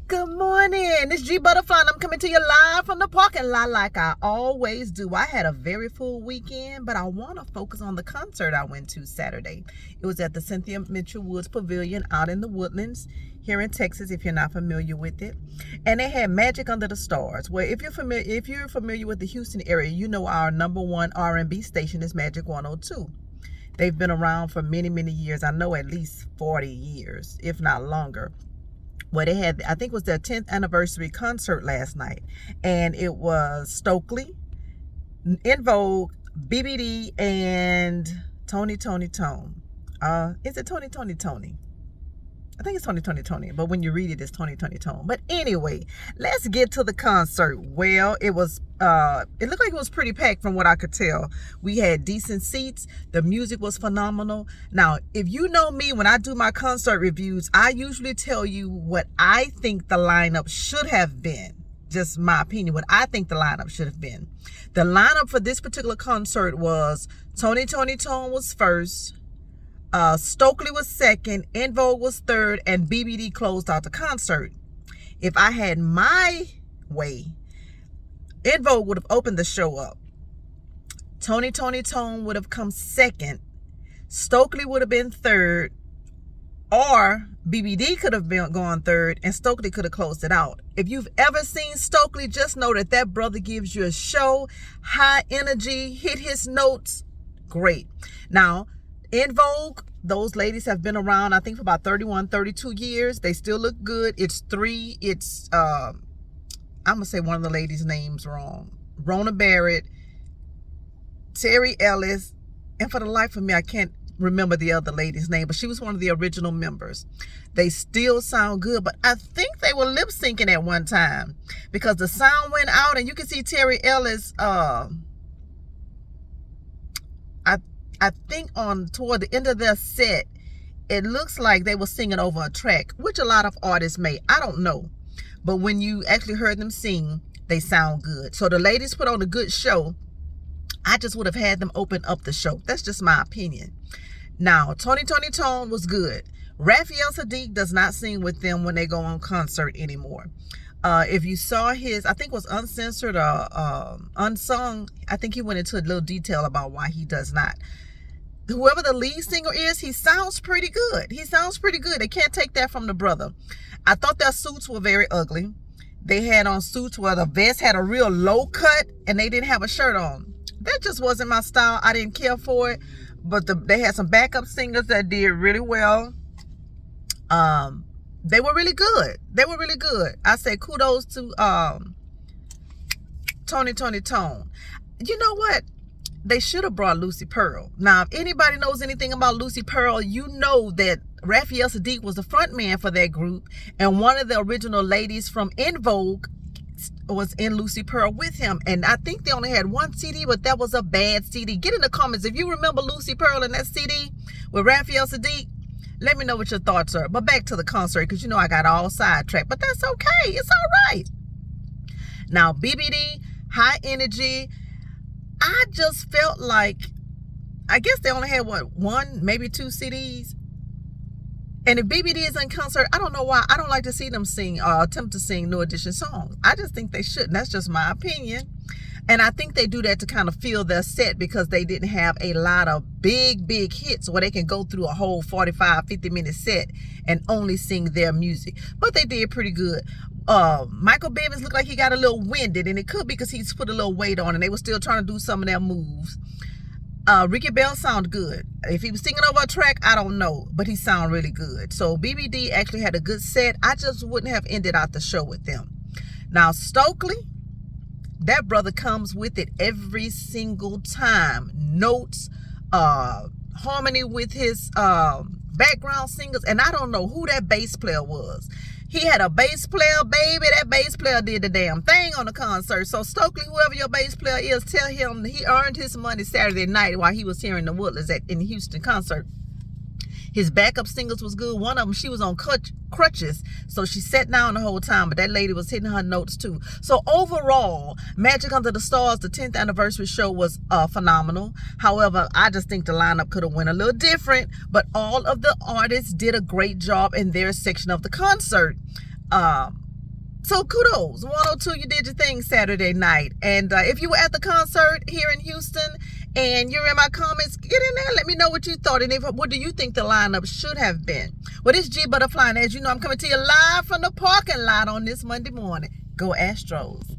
Good morning. It's G Butterfly, and I'm coming to you live from the parking lot like I always do. I had a very full weekend, but I want to focus on the concert I went to Saturday. It was at the Cynthia Mitchell Woods Pavilion out in the Woodlands here in Texas, if you're not familiar with it. And they had Magic Under the Stars. Well, if you're familiar with the Houston area, you know our number one R&B station is Magic 102. They've been around for many, many years. I know at least 40 years, if not longer. Well, they had, I think it was their 10th anniversary concert last night. And it was Stokely, En Vogue, BBD, and Tony Tone. Is it Tony? I think it's Tony. But when you read it, it's Tony Tone. But anyway, let's get to the concert. Well, it was, it looked like it was pretty packed from what I could tell. We had decent seats. The music was phenomenal. Now, if you know me, when I do my concert reviews, I usually tell you what I think the lineup should have been. Just my opinion, what I think the lineup should have been. The lineup for this particular concert was Tony Tone was first. Stokely was second, En Vogue was third, and BBD closed out the concert. If I had my way, En Vogue would have opened the show up. Tony Tone would have come second. Stokely would have been third, or BBD could have been gone third, and Stokely could have closed it out. If you've ever seen Stokely, just know that brother gives you a show, high energy, hit his notes, great. Now, En Vogue, those ladies have been around, I think, for about 31, 32 years. They still look good. I'm going to say one of the ladies' names wrong. Rona Barrett, Terry Ellis, and for the life of me, I can't remember the other lady's name, but she was one of the original members. They still sound good, but I think they were lip syncing at one time because the sound went out, and you can see Terry Ellis, I think toward the end of their set, it looks like they were singing over a track, which a lot of artists may. I don't know. But when you actually heard them sing, they sound good. So the ladies put on a good show. I just would have had them open up the show. That's just my opinion. Now, Tony Tone was good. Raphael Saadiq does not sing with them when they go on concert anymore. If you saw his, I think it was uncensored or unsung, I think he went into a little detail about why he does not. Whoever the lead singer is, he sounds pretty good. They can't take that from the brother. I thought their suits were very ugly. They had on suits where the vest had a real low cut and they didn't have a shirt on. That just wasn't my style. I didn't care for it. But they had some backup singers that did really well. They were really good. I say kudos to Tony Tone. You know what? They should have brought Lucy Pearl. Now, if anybody knows anything about Lucy Pearl, you know that Raphael Saadiq was the front man for that group, and one of the original ladies from En Vogue was in Lucy Pearl with him. And I think they only had one CD, but that was a bad CD. Get in the comments if you remember Lucy Pearl in that CD with Raphael Saadiq. Let me know what your thoughts are. But back to the concert, because you know I got all sidetracked. But that's okay. It's all right. Now, BBD, high energy. I just felt like, I guess they only had, one, maybe two CDs. And if BBD is in concert, I don't know why. I don't like to see them sing or attempt to sing New Edition songs. I just think they shouldn't. That's just my opinion. And I think they do that to kind of fill their set because they didn't have a lot of big hits where they can go through a whole 45, 50-minute set and only sing their music. But they did pretty good. Michael Bivins looked like he got a little winded, and it could be because he's put a little weight on and they were still trying to do some of their moves. Ricky Bell sounded good. If he was singing over a track, I don't know, but he sounded really good. So BBD actually had a good set. I just wouldn't have ended out the show with them. Now, Stokely, that brother comes with it every single time. Notes, harmony with his background singers, and I don't know who that bass player was. He had a bass player, baby. That bass player did the damn thing on the concert. So Stokely, whoever your bass player is, tell him he earned his money Saturday night while he was here in the Woodlands in the Houston concert. His backup singers was good. One of them, she was on crutches, so she sat down the whole time, but that lady was hitting her notes too. So overall, Magic Under the Stars, the 10th anniversary show, was phenomenal. However, I just think the lineup could have went a little different, but all of the artists did a great job in their section of the concert. So kudos, 102, you did your thing Saturday night. And if you were at the concert here in Houston and you're in my comments, get in there. Let me know what you thought. And what do you think the lineup should have been? Well, this G Butterfly, and as you know, I'm coming to you live from the parking lot on this Monday morning. Go Astros.